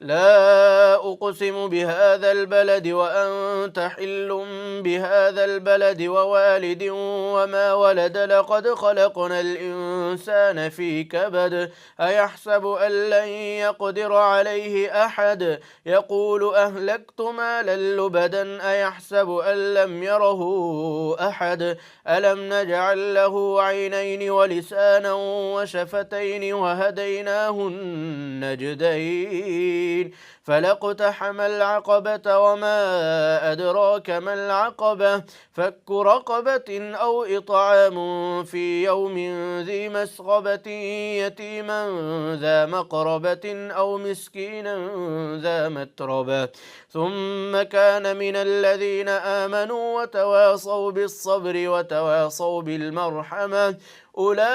لا أقسم بهذا البلد وأنت حل بهذا البلد ووالد وما ولد لقد خلقنا الإنسان في كبد أيحسب أن لن يقدر عليه أحد يقول أهلكت مالا لبدا أيحسب أن لم يره أحد ألم نجعل له عينين ولسانا وشفتين وهديناه النجدين فلاقتحم العقبة وما أدراك ما العقبة فك رقبة أو إطعام في يوم ذي مسغبة يتيما ذا مقربة أو مسكينا ذا متربة ثم كان من الذين آمنوا وتواصوا بالصبر وتواصوا بالمرحمة أولئك